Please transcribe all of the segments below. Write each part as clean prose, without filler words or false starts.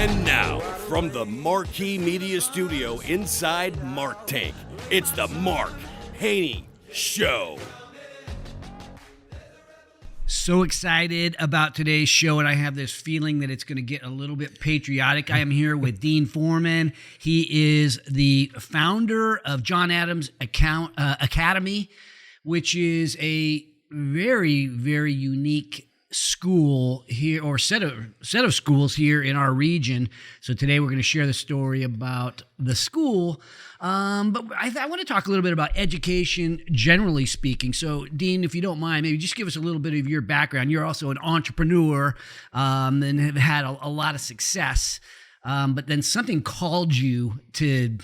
And now, from the Marquee Media Studio inside Mark Tank, it's the Mark Haney Show. So excited about today's show, and I have this feeling that it's going to get a little bit patriotic. I am here with Dean Forman. He is the founder of John Adams Academy, which is a very, very unique school here, or set of schools here in our region. So today we're going to share the story about the school. But I want to talk a little bit about education, generally speaking. So, Dean, if you don't mind, maybe just give us a little bit of your background. You're also an entrepreneur and have had a lot of success. But then something called you to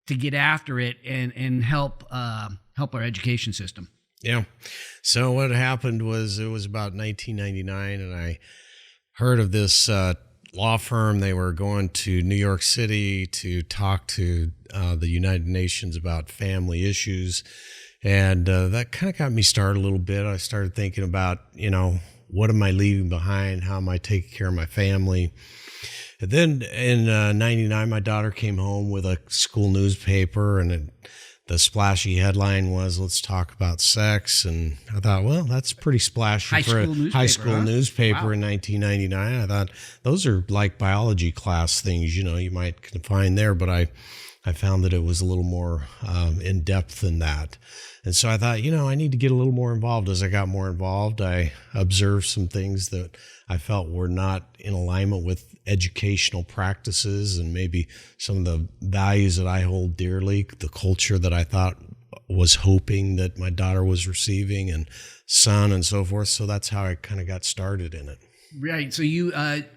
get after it and help our education system. Yeah. So what happened was it was about 1999, and I heard of this law firm. They were going to New York City to talk to the United Nations about family issues. And that kind of got me started a little bit. I started thinking about, what am I leaving behind? How am I taking care of my family? And then in 99, my daughter came home with a school newspaper, and the splashy headline was, "Let's talk about sex." And I thought, well, that's pretty splashy for a high school newspaper Wow. in 1999. I thought those are like biology class things, you might find there. But I found that it was a little more in depth than that. And so I thought, I need to get a little more involved. As I got more involved, I observed some things that I felt were not in alignment with educational practices and maybe some of the values that I hold dearly, the culture that I thought was hoping that my daughter was receiving, and son and so forth. So that's how I kind of got started in it. Right. So you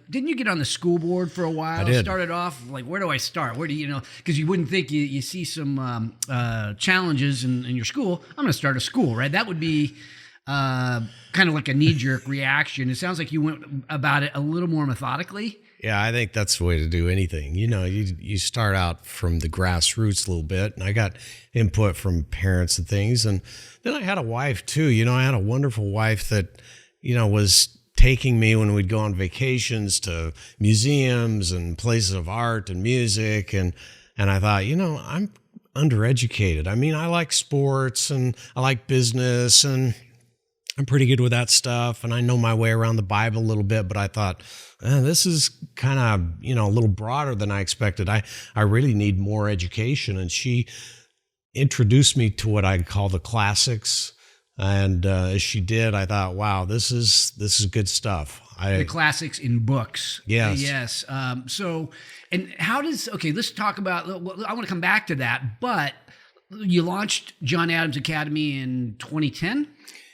didn't you get on the school board for a while? I did. Started off like, where do I start? Where do because you wouldn't think you see some challenges in your school. I'm going to start a school, right? That would be kind of like a knee-jerk reaction. It sounds like you went about it a little more methodically. Yeah, I think that's the way to do anything. You start out from the grassroots a little bit, and I got input from parents and things. And then I had a wife too. I had a wonderful wife that, was taking me when we'd go on vacations to museums and places of art and music. And I thought, I'm undereducated. I mean, I like sports and I like business, and I'm pretty good with that stuff. And I know my way around the Bible a little bit, but I thought, this is kind of, a little broader than I expected. I really need more education. And she introduced me to what I call the classics. And as she did, I thought, wow, this is good stuff. The classics in books. Yes. Yes. So, and let's talk about, I want to come back to that, but you launched John Adams Academy in 2010?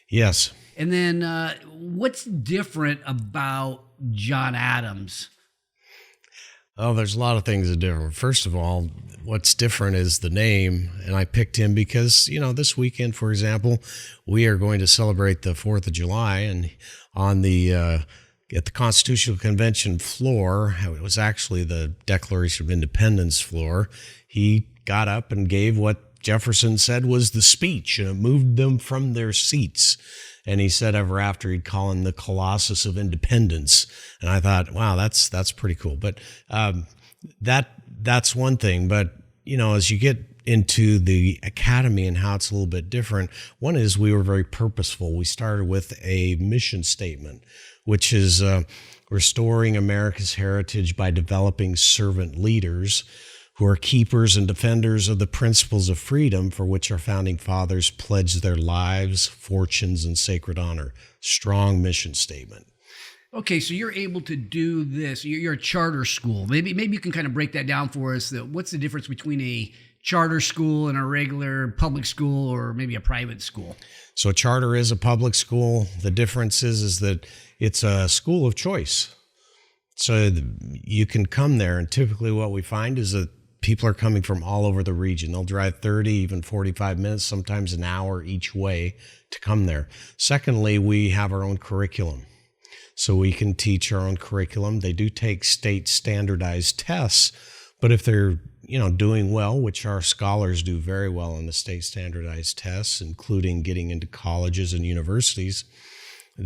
Yes. And then what's different about John Adams? Oh, there's a lot of things that are different. First of all, what's different is the name, and I picked him because, this weekend, for example, we are going to celebrate the 4th of July, and on the at the Constitutional Convention floor, it was actually the Declaration of Independence floor, he got up and gave what Jefferson said was the speech, and it moved them from their seats. And he said ever after he'd call him the Colossus of Independence. And I thought, wow, that's pretty cool. But that's one thing. But, as you get into the academy and how it's a little bit different, one is we were very purposeful. We started with a mission statement, which is restoring America's heritage by developing servant leaders who are keepers and defenders of the principles of freedom for which our founding fathers pledged their lives, fortunes, and sacred honor. Strong mission statement. Okay, so you're able to do this. You're a charter school. Maybe you can kind of break that down for us. What's the difference between a charter school and a regular public school, or maybe a private school? So a charter is a public school. The difference is that it's a school of choice. So you can come there, and typically what we find is that people are coming from all over the region. They'll drive 30, even 45 minutes, sometimes an hour each way to come there. Secondly, we have our own curriculum. So we can teach our own curriculum. They do take state standardized tests, but if they're doing well, which our scholars do very well on the state standardized tests, including getting into colleges and universities,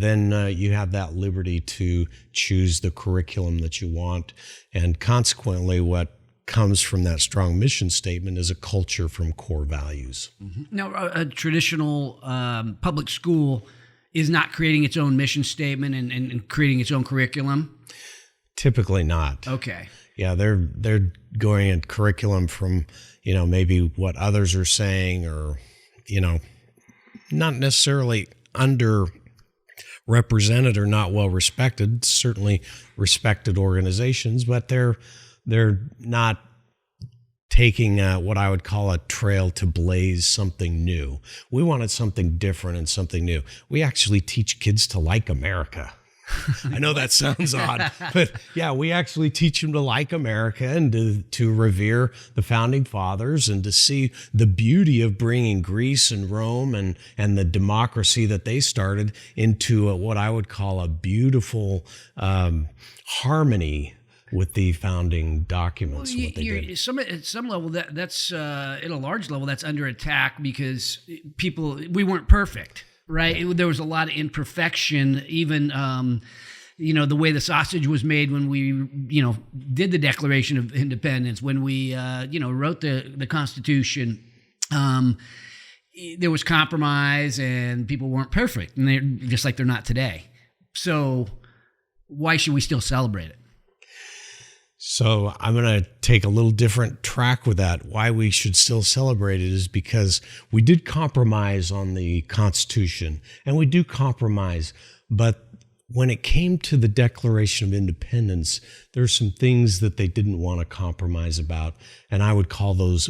then you have that liberty to choose the curriculum that you want. And consequently, what comes from that strong mission statement is a culture from core values. Now, a traditional public school is not creating its own mission statement and creating its own curriculum? Typically not. Okay. Yeah, they're going in curriculum from, maybe what others are saying, or, not necessarily underrepresented or not well respected, certainly respected organizations, but they're not taking what I would call a trail to blaze something new. We wanted something different and something new. We actually teach kids to like America. I know that sounds odd, but yeah, we actually teach them to like America and to revere the founding fathers and to see the beauty of bringing Greece and Rome and the democracy that they started into what I would call a beautiful harmony with the founding documents. Well, what they did. At some level, that's at a large level, that's under attack because we weren't perfect. Right. Yeah. There was a lot of imperfection, even, the way the sausage was made when we, did the Declaration of Independence, when we, wrote the Constitution. There was compromise and people weren't perfect, and they're just like they're not today. So why should we still celebrate it? So I'm going to take a little different track with that. Why we should still celebrate it is because we did compromise on the Constitution, and we do compromise. But when it came to the Declaration of Independence, there's some things that they didn't want to compromise about, and I would call those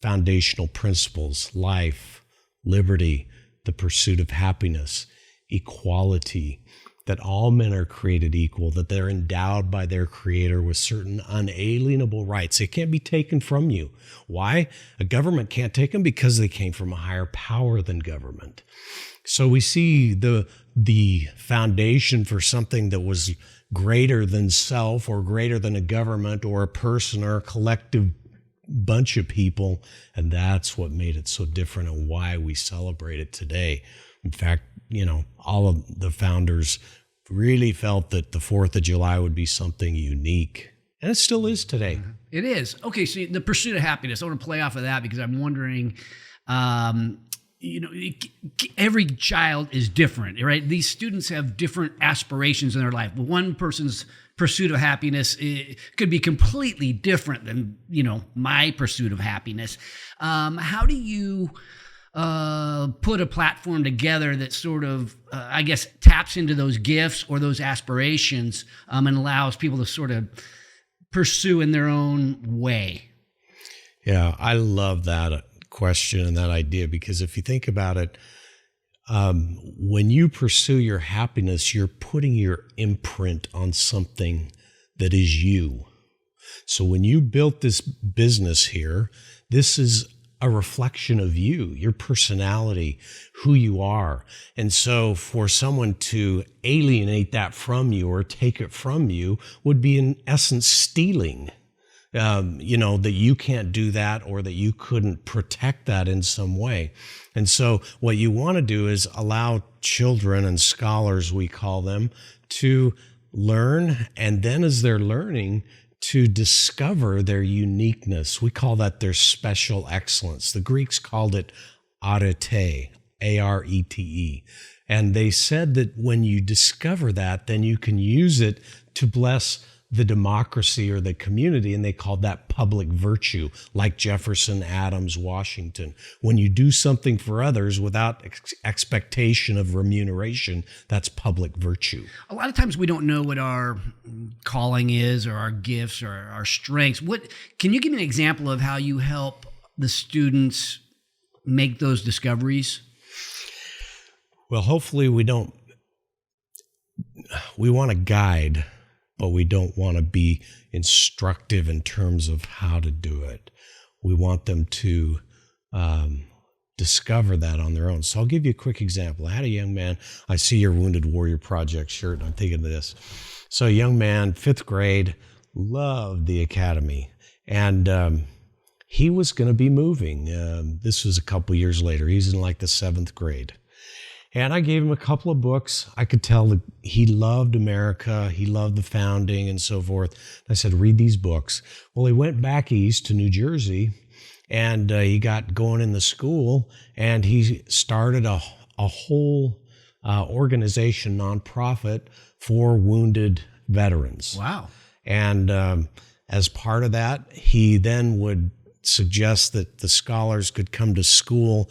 foundational principles: life, liberty, the pursuit of happiness, equality, that all men are created equal, that they're endowed by their Creator with certain unalienable rights. They can't be taken from you. Why? A government can't take them because they came from a higher power than government. So we see the foundation for something that was greater than self, or greater than a government or a person or a collective bunch of people, and that's what made it so different and why we celebrate it today. In fact, all of the founders really felt that the 4th of July would be something unique. And it still is today. It is. Okay, so the pursuit of happiness, I want to play off of that because I'm wondering, every child is different, right? These students have different aspirations in their life. One person's pursuit of happiness could be completely different than, my pursuit of happiness. How do you put a platform together that sort of, taps into those gifts or those aspirations and allows people to sort of pursue in their own way? Yeah, I love that question and that idea, because if you think about it, when you pursue your happiness, you're putting your imprint on something that is you. So when you built this business here, this is a reflection of you, your personality, who you are. And so for someone to alienate that from you or take it from you would be in essence stealing, that you can't do that or that you couldn't protect that in some way. And so what you want to do is allow children and scholars, we call them, to learn. And then as they're learning, to discover their uniqueness. We call that their special excellence. The Greeks called it arete, A-R-E-T-E. And they said that when you discover that, then you can use it to bless the democracy or the community, and they called that public virtue, like Jefferson, Adams, Washington. When you do something for others without expectation of remuneration, that's public virtue. A lot of times we don't know what our calling is or our gifts or our strengths. Can you give me an example of how you help the students make those discoveries? Well, hopefully we want to guide, but we don't want to be instructive in terms of how to do it. We want them to discover that on their own. So I'll give you a quick example. I had a young man, I see your Wounded Warrior Project shirt, and I'm thinking of this. So a young man, 5th grade, loved the academy. And he was going to be moving. This was a couple years later. He's in like the 7th grade. And I gave him a couple of books. I could tell that he loved America. He loved the founding and so forth. I said, read these books. Well, he went back east to New Jersey, and he got going in the school, and he started a whole organization, nonprofit for wounded veterans. Wow. And as part of that, he then would suggest that the scholars could come to school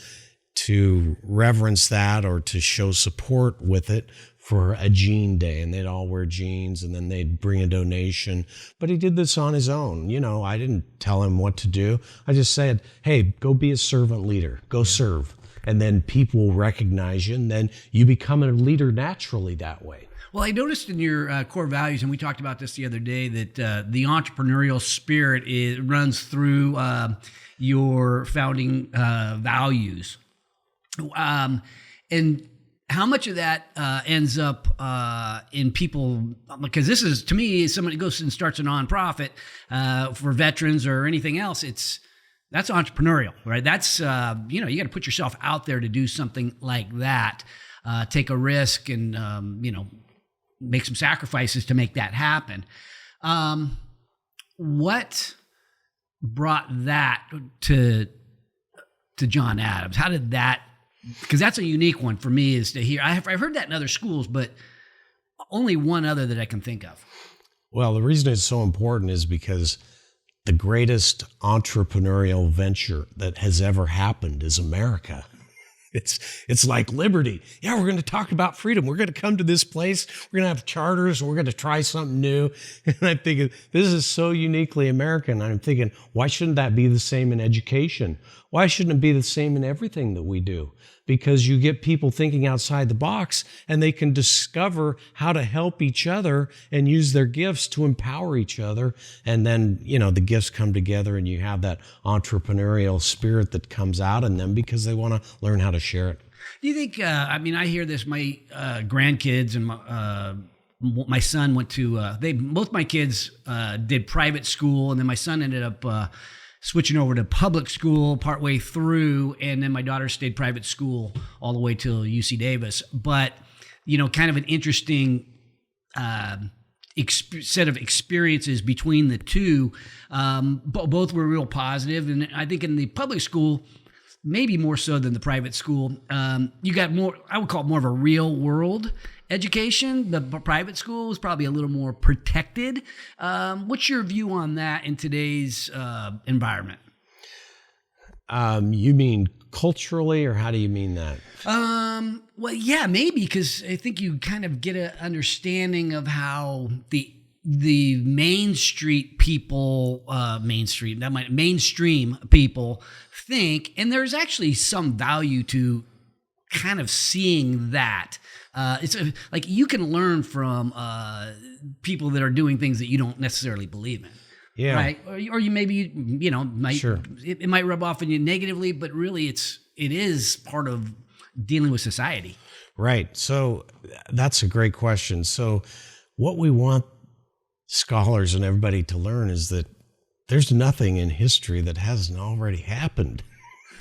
to reverence that or to show support with it for a jean day. And they'd all wear jeans, and then they'd bring a donation. But he did this on his own. You know, I didn't tell him what to do. I just said, hey, go be a servant leader. Go serve. And then people will recognize you, and then you become a leader naturally that way. Well, I noticed in your core values, and we talked about this the other day, that the entrepreneurial spirit runs through your founding values. And how much of that ends up in people? Because this is, to me, somebody goes and starts a nonprofit for veterans or anything else. That's entrepreneurial, right? That's you got to put yourself out there to do something like that, take a risk, and make some sacrifices to make that happen. What brought that to John Adams? How did that? Because that's a unique one for me, is to hear. I've heard that in other schools, but only one other that I can think of. Well, the reason it's so important is because the greatest entrepreneurial venture that has ever happened is America. It's like liberty. Yeah, we're going to talk about freedom. We're going to come to this place. We're going to have charters. We're going to try something new. And I'm thinking, this is so uniquely American. I'm thinking, why shouldn't that be the same in education? Why shouldn't it be the same in everything that we do? Because you get people thinking outside the box, and they can discover how to help each other and use their gifts to empower each other. And then, the gifts come together, and you have that entrepreneurial spirit that comes out in them because they want to learn how to share it. Do you think, I hear this, my grandkids and my son went to, both my kids did private school, and then my son ended up switching over to public school partway through, and then my daughter stayed private school all the way till UC Davis. But, kind of an interesting set of experiences between the two. Both were real positive, and I think in the public school, maybe more so than the private school, you got more, I would call it more of a real world education. The private school is probably a little more protected. What's your view on that in today's environment? You mean culturally, or how do you mean that? Well, yeah, maybe, because I think you kind of get an understanding of how the mainstream people think, and there's actually some value to kind of seeing that. It's like you can learn from people that are doing things that you don't necessarily believe in. Yeah. Right. Or you maybe, might, Sure. It might rub off on you negatively, but really it is part of dealing with society. Right. So that's a great question. So what we want scholars and everybody to learn is that there's nothing in history that hasn't already happened.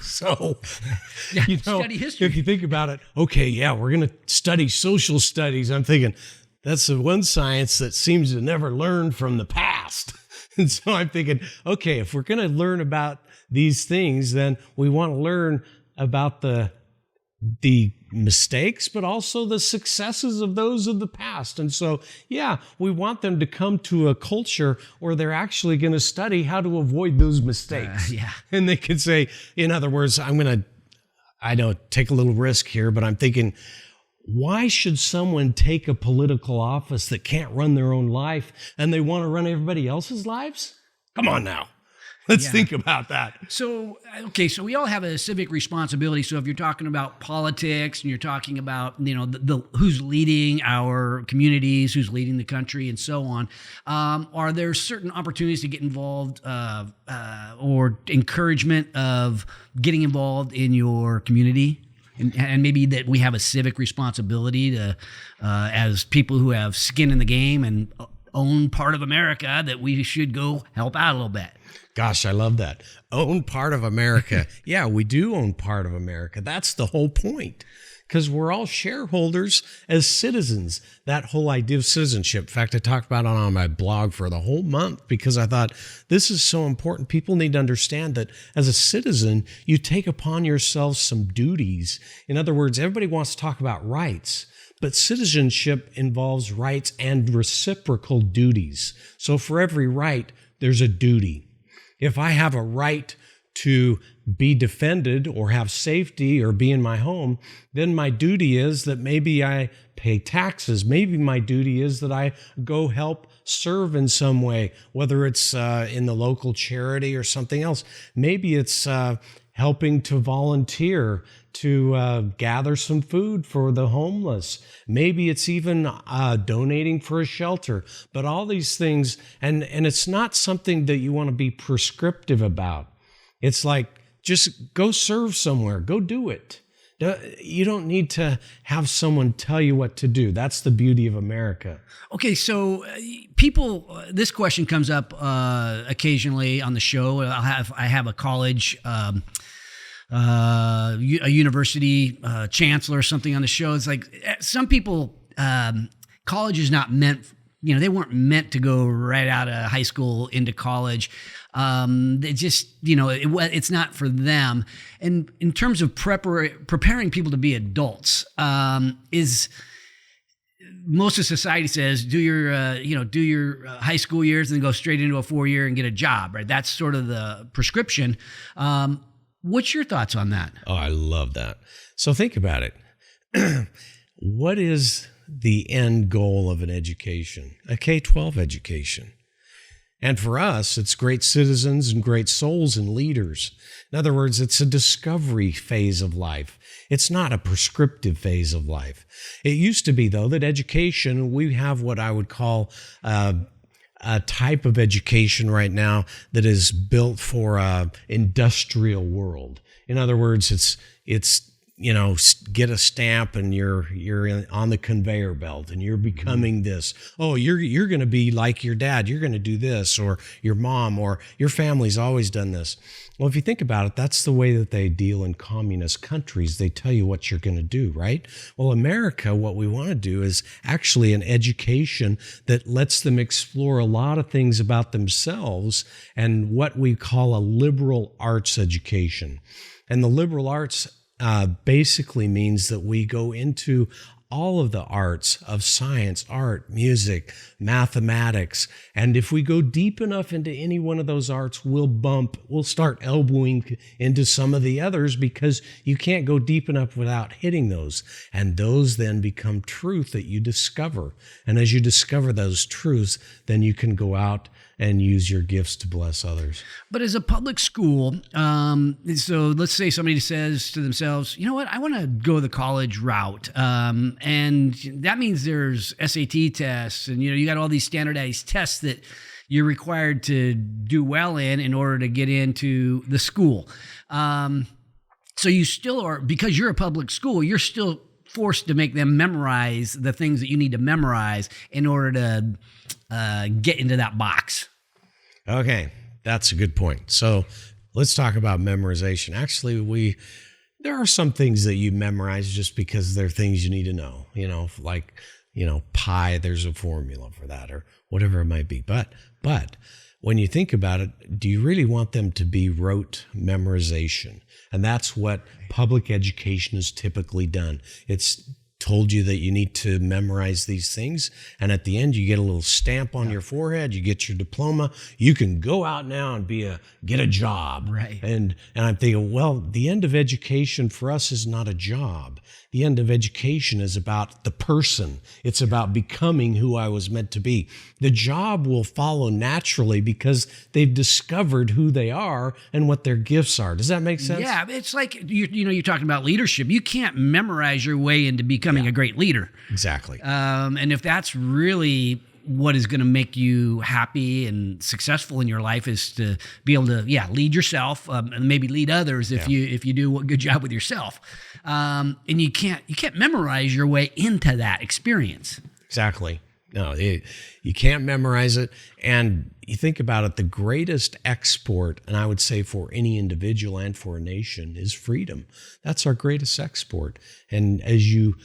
So, study history. If you think about it, okay, yeah, we're going to study social studies. I'm thinking that's the one science that seems to never learn from the past. And so I'm thinking, okay, if we're going to learn about these things, then we want to learn about the mistakes, but also the successes of those of the past. And so, yeah, we want them to come to a culture where they're actually going to study how to avoid those mistakes. Yeah. And they could say, in other words, I know, take a little risk here, but I'm thinking, why should someone take a political office that can't run their own life and they want to run everybody else's lives? Come on now. Let's think about that. So, okay, so we all have a civic responsibility. So if you're talking about politics and you're talking about, the who's leading our communities, who's leading the country, and so on, are there certain opportunities to get involved or encouragement of getting involved in your community? And maybe that we have a civic responsibility to, as people who have skin in the game and own part of America, that we should go help out a little bit. Gosh, I love that. Own part of America. Yeah, we do own part of America. That's the whole point. because we're all shareholders as citizens. That whole idea of citizenship. In fact, I talked about it on my blog for the whole month because I thought this is so important. People need to understand that as a citizen, you take upon yourself some duties. In other words, everybody wants to talk about rights, but citizenship involves rights and reciprocal duties. So for every right, there's a duty. If I have a right to be defended or have safety or be in my home, then my duty is that maybe I pay taxes. Maybe my duty is that I go help serve in some way, whether it's in the local charity or something else. Maybe it's helping to volunteer to gather some food for the homeless. Maybe it's even donating for a shelter. But all these things, and it's not something that you want to be prescriptive about. It's like, just go serve somewhere. Go do it. You don't need to have someone tell you what to do. That's the beauty of America. Okay, so this question comes up occasionally on the show. I have a college, a university chancellor or something on the show. It's like some people, college is not meant, they weren't meant to go right out of high school into college. They just, it's not for them. And in terms of preparing people to be adults, is most of society says do your high school years and then go straight into a 4-year and get a job, right? That's sort of the prescription. What's your thoughts on that? Oh, I love that. So think about it. What is the end goal of an education? A K-12 education. And for us, it's great citizens and great souls and leaders. In other words, it's a discovery phase of life. It's not a prescriptive phase of life. It used to be, though, that education, we have what I would call a type of education right now that is built for an industrial world. In other words, it's get a stamp and you're on the conveyor belt and you're becoming this. Oh, you're going to be like your dad. You're going to do this, or your mom, or your family's always done this. Well, if you think about it, that's the way that they deal in communist countries. They tell you what you're going to do, right? Well, America, what we want to do is actually an education that lets them explore a lot of things about themselves, and what we call a liberal arts education. And the liberal arts basically means that we go into all of the arts of science, art, music, mathematics. And if we go deep enough into any one of those arts, we'll start elbowing into some of the others, because you can't go deep enough without hitting those. And those then become truth that you discover. And as you discover those truths, then you can go out and use your gifts to bless others. But as a public school, so let's say somebody says to themselves, you know what, I want to go the college route. And that means there's SAT tests, and you got all these standardized tests that you're required to do well in order to get into the school. So you still are, because you're a public school, you're still forced to make them memorize the things that you need to memorize in order to get into that box. Okay, that's a good point. So let's talk about memorization. Actually, there are some things that you memorize just because they're things you need to know. Like pi, there's a formula for that, or whatever it might be. But when you think about it, do you really want them to be rote memorization? And that's what public education has typically done. It's told you that you need to memorize these things, and at the end you get a little stamp on your forehead, you get your diploma, you can go out now and get a job. Right. And I'm thinking, well, the end of education for us is not a job. The end of education is about the person. It's about becoming who I was meant to be. The job will follow naturally because they've discovered who they are and what their gifts are. Does that make sense? Yeah, it's like you're talking about leadership. You can't memorize your way into becoming a great leader. Exactly. And if that's really what is going to make you happy and successful in your life, is to be able to lead yourself, and maybe lead others if you do a good job with yourself. And you can't memorize your way into that experience. Exactly. No, you can't memorize it. And you think about it, the greatest export, and I would say for any individual and for a nation, is freedom. That's our greatest export. And as you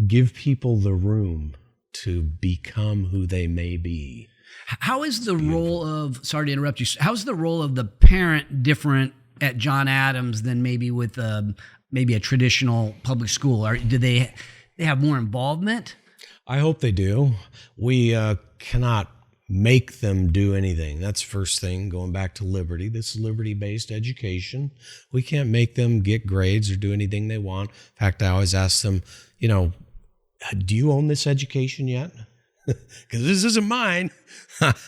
give people the room to become who they may be. How is the role of, sorry to interrupt you, how's the role of the parent different at John Adams than maybe with maybe a traditional public school? Or do they have more involvement? I hope they do. We cannot make them do anything. That's the first thing, going back to liberty. This is liberty-based education. We can't make them get grades or do anything they want. In fact, I always ask them, do you own this education yet? Because this isn't mine.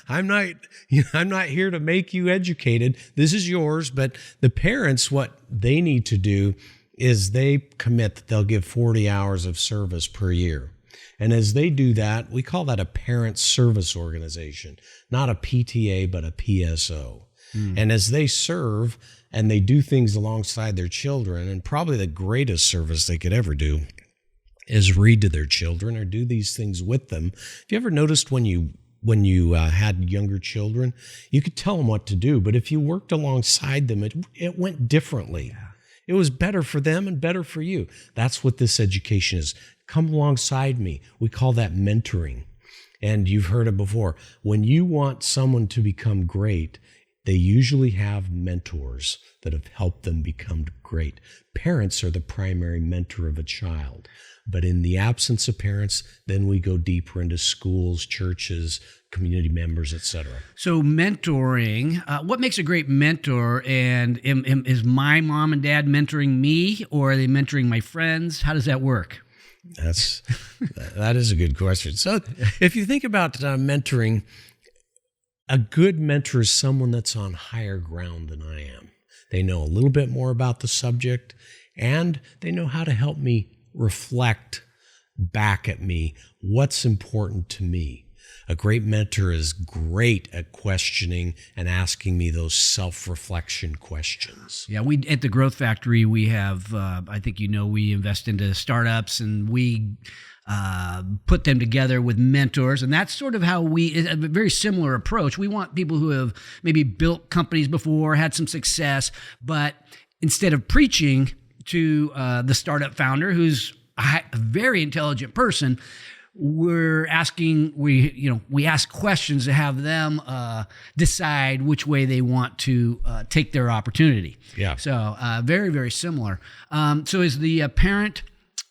I'm not here to make you educated. This is yours. But the parents, what they need to do is they commit that they'll give 40 hours of service per year. And as they do that, we call that a parent service organization, not a PTA, but a PSO. And as they serve and they do things alongside their children, and probably the greatest service they could ever do is read to their children or do these things with them. Have you ever noticed when you had younger children, you could tell them what to do, but if you worked alongside them, it went differently. Yeah. It was better for them and better for you. That's what this education is. Come alongside me. We call that mentoring. And you've heard it before. When you want someone to become great, they usually have mentors that have helped them become great. Parents are the primary mentor of a child. But in the absence of parents, then we go deeper into schools, churches, community members, etc. So mentoring, what makes a great mentor? And is my mom and dad mentoring me, or are they mentoring my friends? How does that work? That is a good question. So if you think about mentoring, a good mentor is someone that's on higher ground than I am. They know a little bit more about the subject, and they know how to help me reflect back at me what's important to me. A great mentor is great at questioning and asking me those self-reflection questions. Yeah, we at the Growth Factory, we have, I think we invest into startups, and we put them together with mentors. And that's sort of how a very similar approach. We want people who have maybe built companies before, had some success, but instead of preaching to the startup founder, who's a very intelligent person, we ask questions to have them decide which way they want to take their opportunity. Yeah. So very, very similar. So is the parent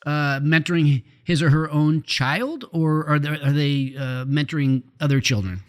mentoring his or her own child, or are they mentoring other children?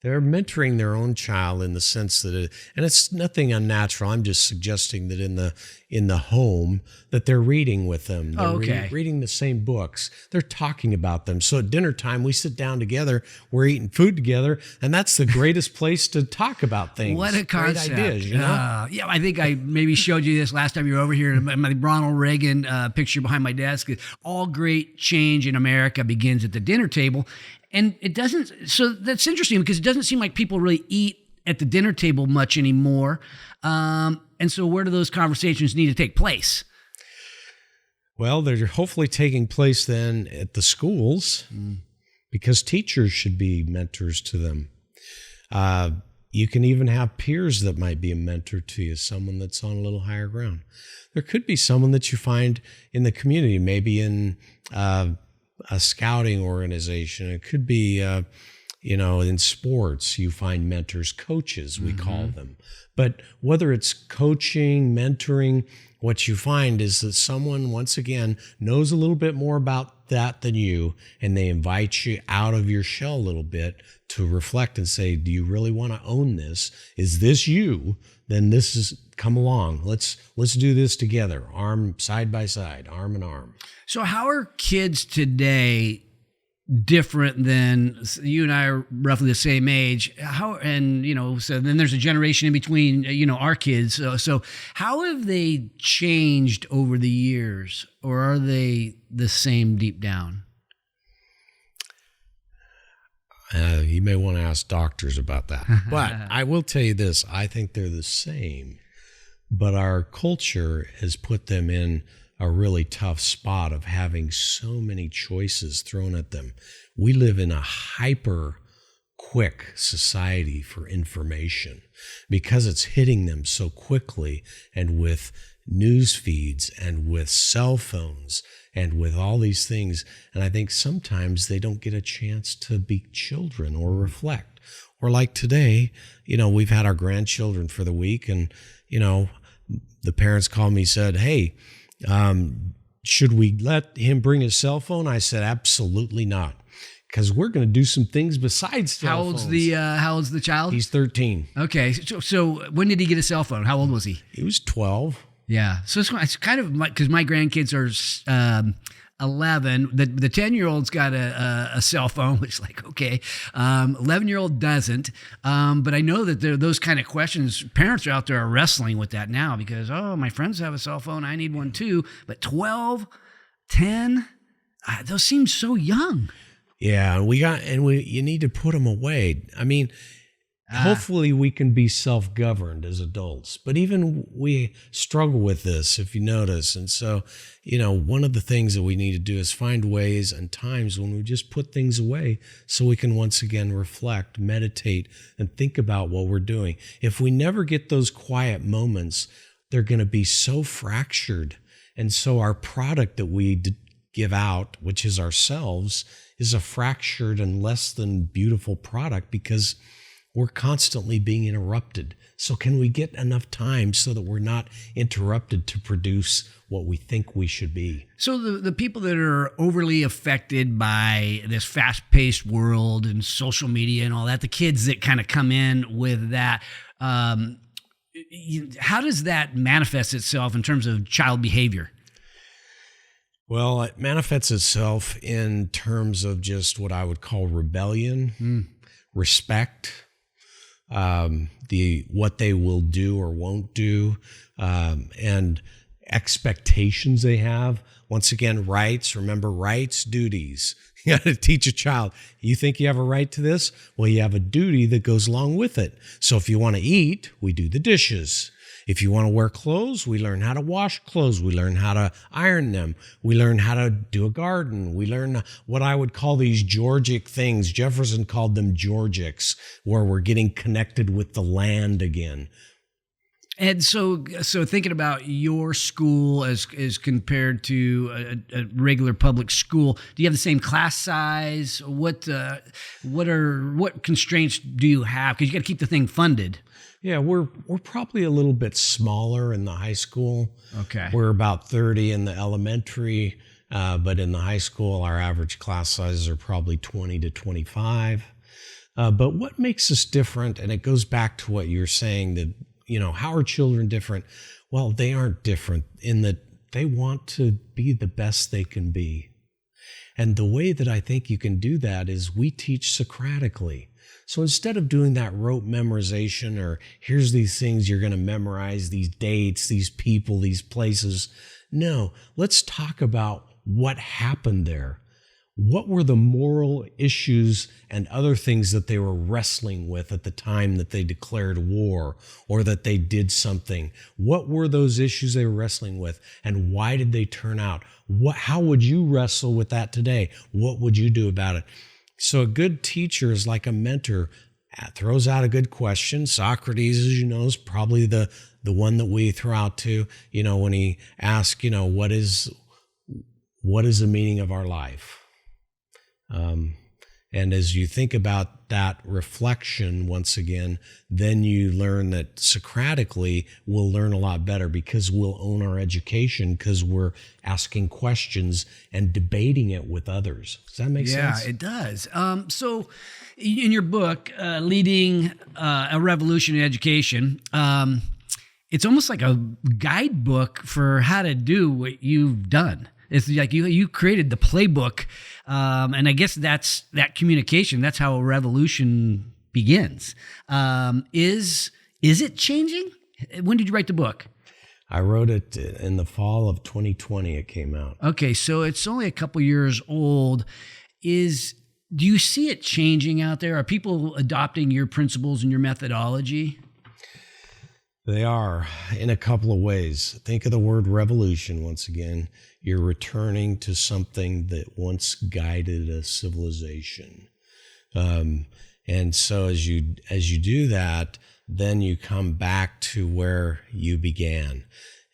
They're mentoring their own child in the sense that, and it's nothing unnatural. I'm just suggesting that in the home that they're reading with them. They're reading the same books. They're talking about them. So at dinner time, we sit down together. We're eating food together, and that's the greatest place to talk about things. What a concept! Great ideas, Yeah, I think I maybe showed you this last time you were over here. My Ronald Reagan picture behind my desk. All great change in America begins at the dinner table. And it doesn't, so that's interesting because it doesn't seem like people really eat at the dinner table much anymore. And so where do those conversations need to take place? Well, they're hopefully taking place then at the schools because teachers should be mentors to them. You can even have peers that might be a mentor to you, someone that's on a little higher ground. There could be someone that you find in the community, maybe in a scouting organization. It could be, in sports, you find mentors, coaches, we call them. But whether it's coaching, mentoring, what you find is that someone, once again, knows a little bit more about that than you, and they invite you out of your shell a little bit to reflect and say, do you really want to own this? Is this you? Then this is, come along. Let's do this together, side by side, arm in arm. So how are kids today different than you and I are roughly the same age? So then there's a generation in between, our kids. So how have they changed over the years, or are they the same deep down? You may want to ask doctors about that. But I will tell you this, I think they're the same. But our culture has put them in a really tough spot of having so many choices thrown at them. We live in a hyper quick society for information because it's hitting them so quickly, and with news feeds and with cell phones and with all these things. And I think sometimes they don't get a chance to be children or reflect. Or like today, we've had our grandchildren for the week, and, the parents called me, said, hey, should we let him bring his cell phone? I said, absolutely not, because we're going to do some things besides cell phones. How old's the child? He's 13. Okay. So when did he get a cell phone? How old was he? He was 12. Yeah. So it's kind of because my grandkids are 11. The 10-year-old's got a cell phone, which is like, okay. 11-year-old doesn't. But I know that those kind of questions, parents are out there are wrestling with that now because, my friends have a cell phone. I need one too. But 12, 10, those seem so young. Yeah. You need to put them away. I mean, hopefully we can be self-governed as adults, but even we struggle with this, if you notice. And so, one of the things that we need to do is find ways and times when we just put things away so we can once again reflect, meditate, and think about what we're doing. If we never get those quiet moments, they're going to be so fractured. And so our product that we give out, which is ourselves, is a fractured and less than beautiful product because we're constantly being interrupted. So can we get enough time so that we're not interrupted to produce what we think we should be? So the people that are overly affected by this fast-paced world and social media and all that, the kids that kind of come in with that, how does that manifest itself in terms of child behavior? Well, it manifests itself in terms of just what I would call rebellion, respect, what they will do or won't do, and expectations they have. Once again, rights. Remember, rights, duties. You got to teach a child. You think you have a right to this? Well, you have a duty that goes along with it. So if you want to eat, we do the dishes. If you want to wear clothes, we learn how to wash clothes. We learn how to iron them. We learn how to do a garden. We learn what I would call these Georgic things. Jefferson called them Georgics, where we're getting connected with the land again. And so thinking about your school as compared to a regular public school, do you have the same class size? What constraints do you have? Because you got to keep the thing funded. Yeah, we're probably a little bit smaller in the high school. Okay. We're about 30 in the elementary, but in the high school, our average class sizes are probably 20 to 25. But what makes us different, and it goes back to what you're saying, that, how are children different? Well, they aren't different in that they want to be the best they can be. And the way that I think you can do that is we teach Socratically. So instead of doing that rote memorization or here's these things you're going to memorize, these dates, these people, these places, no, let's talk about what happened there. What were the moral issues and other things that they were wrestling with at the time that they declared war or that they did something? What were those issues they were wrestling with, and why did they turn out? How would you wrestle with that today? What would you do about it? So a good teacher is like a mentor, throws out a good question. Socrates, as you know, is probably the one that we throw out to, when he asks, what is the meaning of our life? And as you think about that reflection, once again, then you learn that Socratically we'll learn a lot better because we'll own our education because we're asking questions and debating it with others. Does that make sense? Yeah, it does. So in your book, Leading a Revolution in Education, it's almost like a guidebook for how to do what you've done. It's like you created the playbook, and I guess that's that communication. That's how a revolution begins. Is it changing? When did you write the book? I wrote it in the fall of 2020. It came out. Okay, so it's only a couple years old. Do you see it changing out there? Are people adopting your principles and your methodology? They are, in a couple of ways. Think of the word revolution once again. You're returning to something that once guided a civilization. And so as you do that, then you come back to where you began.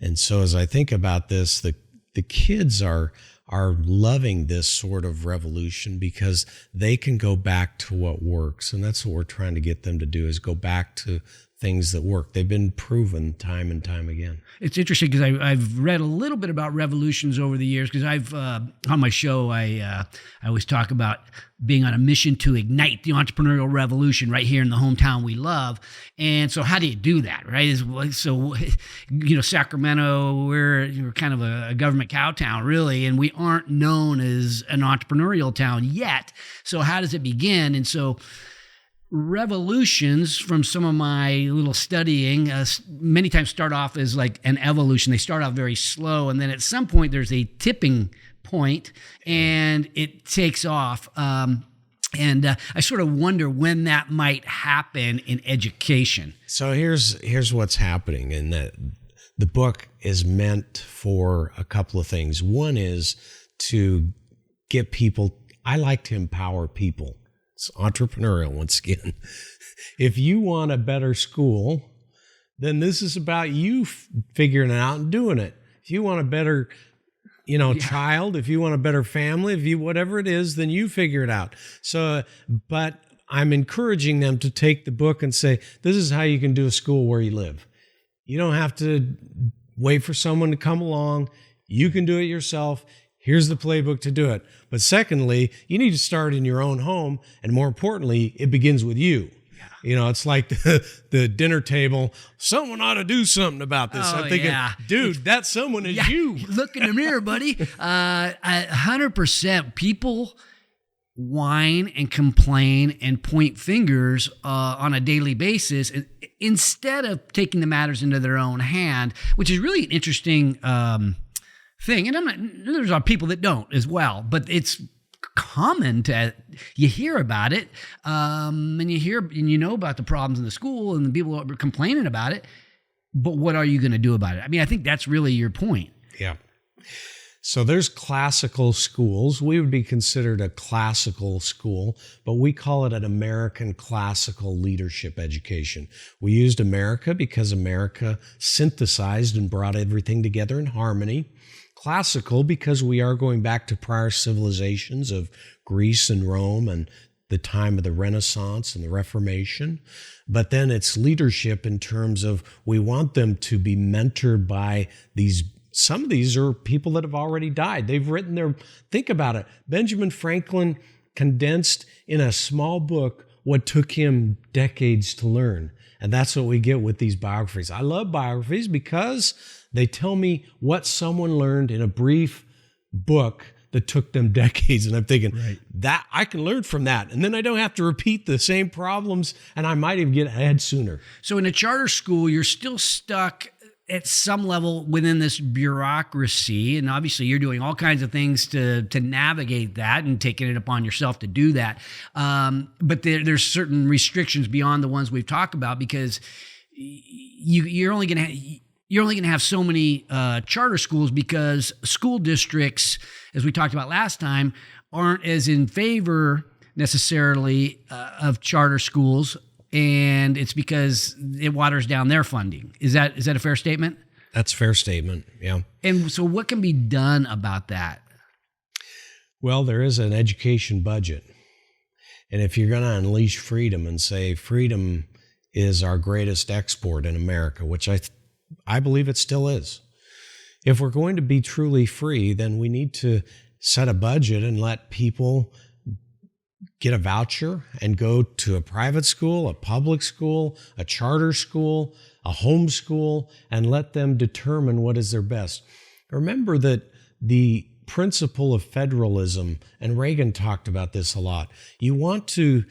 And so as I think about this, the kids are loving this sort of revolution because they can go back to what works. And that's what we're trying to get them to do, is go back to things that work. They've been proven time and time again. It's interesting because I've read a little bit about revolutions over the years, because I've on my show I always talk about being on a mission to ignite the entrepreneurial revolution right here in the hometown we love. And so how do you do that, right? So, Sacramento, we're kind of a government cow town, really, and we aren't known as an entrepreneurial town yet. So how does it begin? And so revolutions, from some of my little studying, many times start off as like an evolution. They start off very slow, and then at some point there's a tipping point and it takes off. And I sort of wonder when that might happen in education. So here's what's happening, in that the book is meant for a couple of things. One is to get people, I like to empower people. It's entrepreneurial once again. If you want a better school, then this is about you figuring it out and doing it. If you want a better, child, if you want a better family, whatever it is, then you figure it out. So, but I'm encouraging them to take the book and say, this is how you can do a school where you live. You don't have to wait for someone to come along. You can do it yourself. Here's the playbook to do it. But secondly, you need to start in your own home. And more importantly, it begins with you. Yeah. It's like the dinner table. Someone ought to do something about this. I'm thinking, dude, that someone is you. Look in the mirror, buddy. 100% people whine and complain and point fingers on a daily basis instead of taking the matters into their own hand, which is really an interesting thing. And there's people that don't as well, but it's common you hear about it, and you know about the problems in the school and the people that are complaining about it, but what are you going to do about it? I mean, I think that's really your point. Yeah. So there's classical schools. We would be considered a classical school, but we call it an American classical leadership education. We used America because America synthesized and brought everything together in harmony. Classical because we are going back to prior civilizations of Greece and Rome and the time of the Renaissance and the Reformation. But then it's leadership in terms of we want them to be mentored by these. Some of these are people that have already died. They've written think about it. Benjamin Franklin condensed in a small book what took him decades to learn. And that's what we get with these biographies. I love biographies because they tell me what someone learned in a brief book that took them decades. And I'm thinking, that I can learn from that. And then I don't have to repeat the same problems, and I might even get ahead sooner. So in a charter school, you're still stuck at some level within this bureaucracy. And obviously you're doing all kinds of things to navigate that and taking it upon yourself to do that. But there's certain restrictions beyond the ones we've talked about, because you're only going to have so many charter schools, because school districts, as we talked about last time, aren't as in favor necessarily of charter schools. And it's because it waters down their funding. Is that a fair statement? That's a fair statement, yeah. And so what can be done about that? Well, there is an education budget. And if you're going to unleash freedom and say freedom is our greatest export in America, which I believe it still is. If we're going to be truly free, then we need to set a budget and let people get a voucher and go to a private school, a public school, a charter school, a home school, and let them determine what is their best. Remember that the principle of federalism, and Reagan talked about this a lot, you want to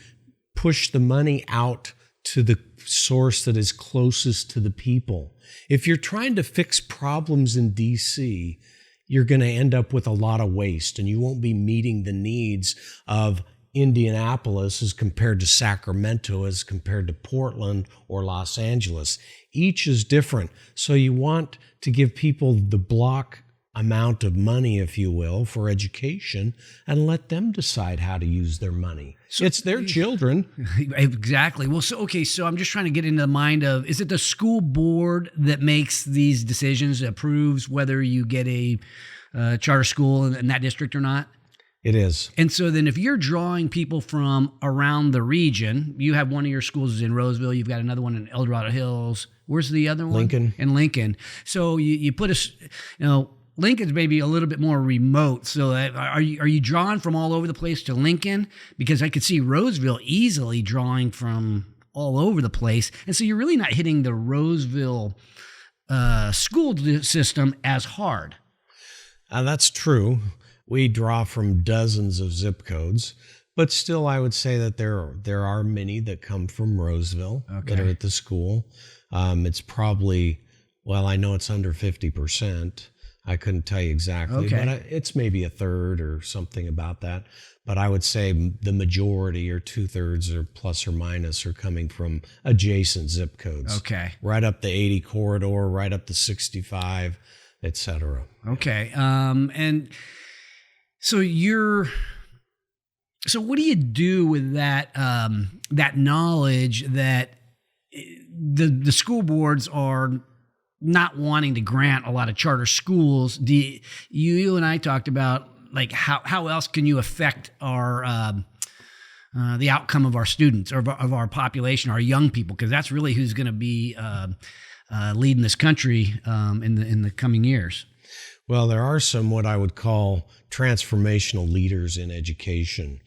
push the money out to the source that is closest to the people. If you're trying to fix problems in D.C., you're going to end up with a lot of waste, and you won't be meeting the needs of Indianapolis as compared to Sacramento as compared to Portland or Los Angeles. Each is different. So you want to give people the block amount of money, if you will, for education and let them decide how to use their money. So it's their children. Exactly. Well, so I'm just trying to get into the mind of, is it the school board that makes these decisions, approves whether you get a charter school in that district or not? It is. And so then if you're drawing people from around the region, you have one of your schools is in Roseville, you've got another one in El Dorado Hills. Where's the other one? Lincoln. In Lincoln. So you put Lincoln's maybe a little bit more remote. So are you drawing from all over the place to Lincoln? Because I could see Roseville easily drawing from all over the place. And so you're really not hitting the Roseville school system as hard. That's true. We draw from dozens of zip codes, but still I would say that there are many that come from Roseville that are at the school. It's probably, I know it's under 50%. I couldn't tell you exactly, but it's maybe a third or something about that. But I would say the majority or 2/3 or plus or minus are coming from adjacent zip codes. Okay. Right up the 80 corridor, right up the 65, et cetera. Okay. And so what do you do with that that knowledge that the school boards are not wanting to grant a lot of charter schools? You and I talked about like how else can you affect our the outcome of our students or of our population, our young people, because that's really who's going to be leading this country in the coming years. Well, there are some what I would call transformational leaders in education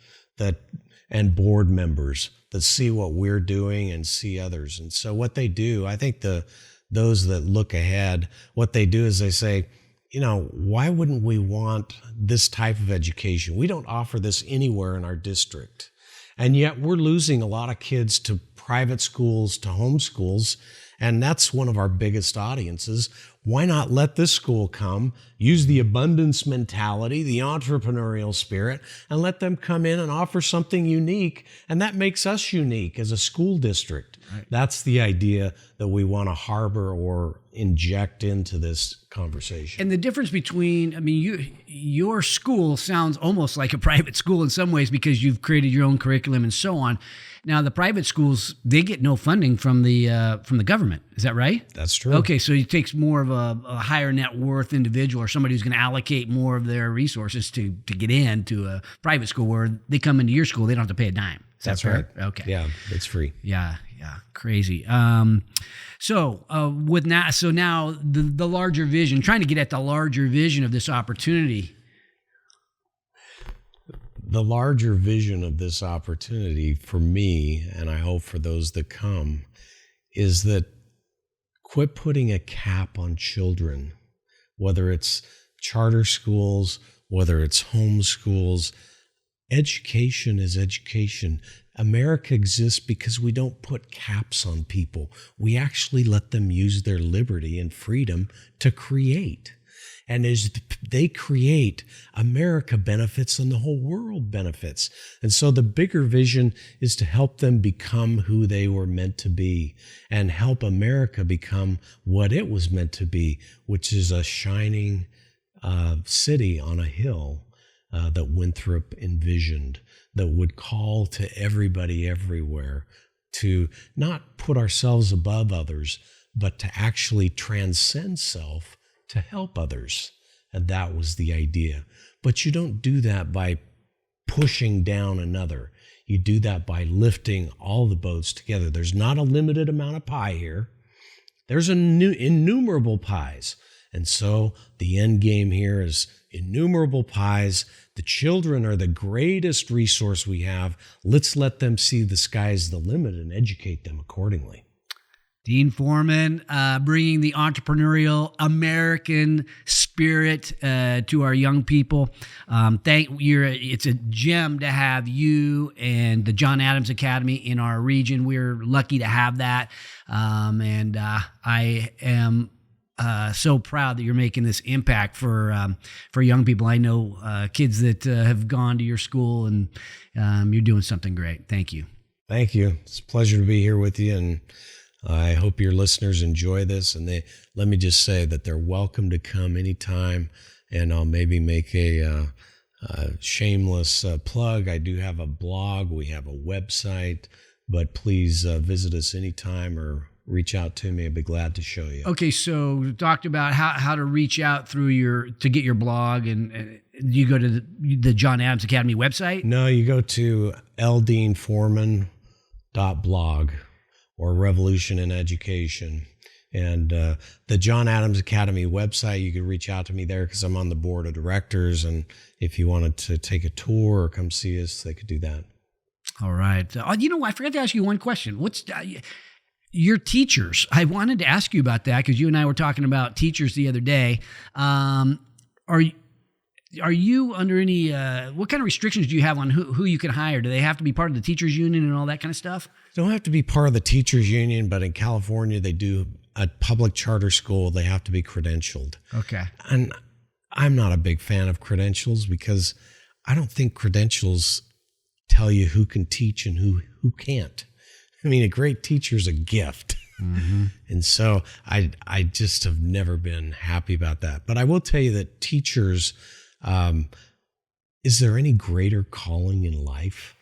and board members that see what we're doing and see others. And so what they do, I think those that look ahead, what they do is they say, why wouldn't we want this type of education? We don't offer this anywhere in our district. And yet we're losing a lot of kids to private schools, to homeschools. And that's one of our biggest audiences. Why not let this school come, use the abundance mentality, the entrepreneurial spirit, and let them come in and offer something unique? And that makes us unique as a school district. Right. That's the idea that we want to harbor or inject into this conversation. And the difference between, your school sounds almost like a private school in some ways because you've created your own curriculum and so on. Now, the private schools, they get no funding from the government. Is that right? That's true. Okay, so it takes more of a higher net worth individual or somebody who's going to allocate more of their resources to get into a private school where they come into your school, they don't have to pay a dime. That's right. Okay. Yeah, it's free. Yeah, crazy. So now the larger vision, trying to get at the larger vision of this opportunity. The larger vision of this opportunity for me, and I hope for those that come, is that quit putting a cap on children, whether it's charter schools, whether it's home schools. Education is education. America exists because we don't put caps on people. We actually let them use their liberty and freedom to create. And as they create, America benefits and the whole world benefits. And so the bigger vision is to help them become who they were meant to be and help America become what it was meant to be, which is a shining city on a hill that Winthrop envisioned, that would call to everybody everywhere to not put ourselves above others, but to actually transcend self to help others. And that was the idea. But you don't do that by pushing down another. You do that by lifting all the boats together. There's not a limited amount of pie here. There's innumerable pies. And so the end game here is innumerable pies. The children are the greatest resource we have. Let's let them see the sky's the limit and educate them accordingly. Dean Forman, bringing the entrepreneurial American spirit to our young people. It's a gem to have you and the John Adams Academy in our region. We're lucky to have that, and I am so proud that you're making this impact for young people. I know kids that have gone to your school, and you're doing something great. Thank you. Thank you. It's a pleasure to be here with you, and I hope your listeners enjoy this. And let me just say that they're welcome to come anytime, and I'll maybe make a shameless plug. I do have a blog. We have a website, but please visit us anytime or reach out to me. I'd be glad to show you. Okay, so we talked about how to reach out to get your blog, and you go to the John Adams Academy website? No, you go to ldeanforman.blog or Revolution in Education. And the John Adams Academy website, you could reach out to me there because I'm on the board of directors. And if you wanted to take a tour or come see us, they could do that. All right. I forgot to ask you one question. What's your teachers? I wanted to ask you about that because you and I were talking about teachers the other day. Are you under any, what kind of restrictions do you have on who you can hire? Do they have to be part of the teachers union and all that kind of stuff? They don't have to be part of the teachers union, but in California, they do. At public charter school, they have to be credentialed. Okay. And I'm not a big fan of credentials because I don't think credentials tell you who can teach and who can't. I mean, a great teacher is a gift. Mm-hmm. And so I just have never been happy about that. But I will tell you that teachers, is there any greater calling in life?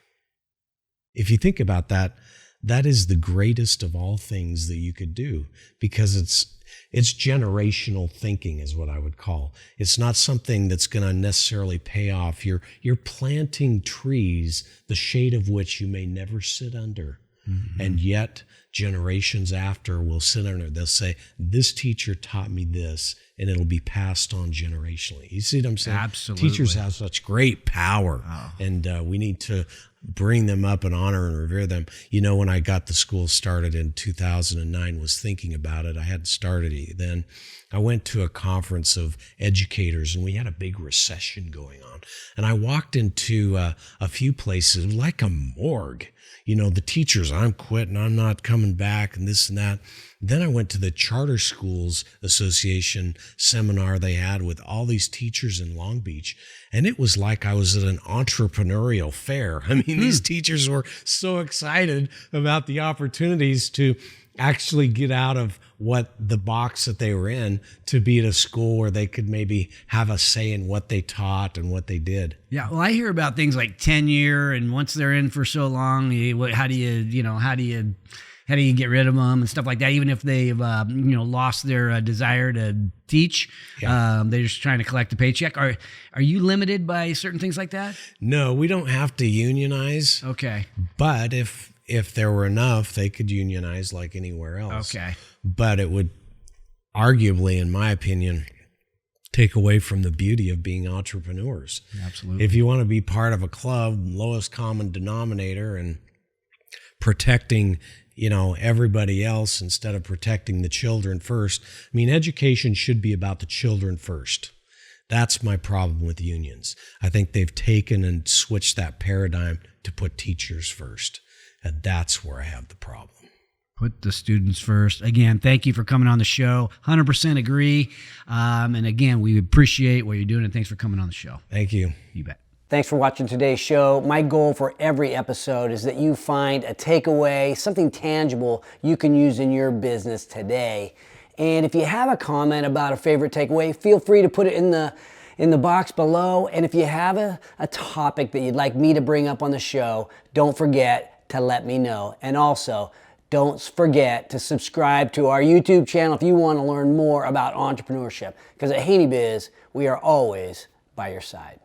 If you think about that, that is the greatest of all things that you could do because it's generational thinking is what I would call. It's not something that's going to necessarily pay off. You're planting trees, the shade of which you may never sit under. Mm-hmm. And yet generations after will sit under, they'll say, this teacher taught me this, and it'll be passed on generationally. You see what I'm saying? Absolutely. Teachers have such great power, and we need to bring them up and honor and revere them. You know, when I got the school started in 2009, was thinking about it. I hadn't started it then. I went to a conference of educators, and we had a big recession going on. And I walked into a few places like a morgue. You know, the teachers, I'm quitting, I'm not coming back, and this and that. Then I went to the Charter Schools Association seminar they had with all these teachers in Long Beach, and it was like I was at an entrepreneurial fair. I mean, these teachers were so excited about the opportunities to actually get out of what the box that they were in to be at a school where they could maybe have a say in what they taught and what they did. Yeah, well, I hear about things like tenure, and once they're in for so long, how do you get rid of them and stuff like that? Even if they've lost their desire to teach, they're just trying to collect a paycheck. Are you limited by certain things like that? No, we don't have to unionize. Okay, but if there were enough, they could unionize like anywhere else. Okay. But it would arguably, in my opinion, take away from the beauty of being entrepreneurs. Absolutely. If you want to be part of a club, lowest common denominator, and protecting, everybody else instead of protecting the children first. I mean, education should be about the children first. That's my problem with unions. I think they've taken and switched that paradigm to put teachers first. And that's where I have the problem. Put the students first. Again, thank you for coming on the show. 100% agree. And again, we appreciate what you're doing, and thanks for coming on the show. Thank you. You bet. Thanks for watching today's show. My goal for every episode is that you find a takeaway, something tangible you can use in your business today. And if you have a comment about a favorite takeaway, feel free to put it in the box below. And if you have a topic that you'd like me to bring up on the show, don't forget to let me know. And also, don't forget to subscribe to our YouTube channel if you want to learn more about entrepreneurship. Because at Haney Biz, we are always by your side.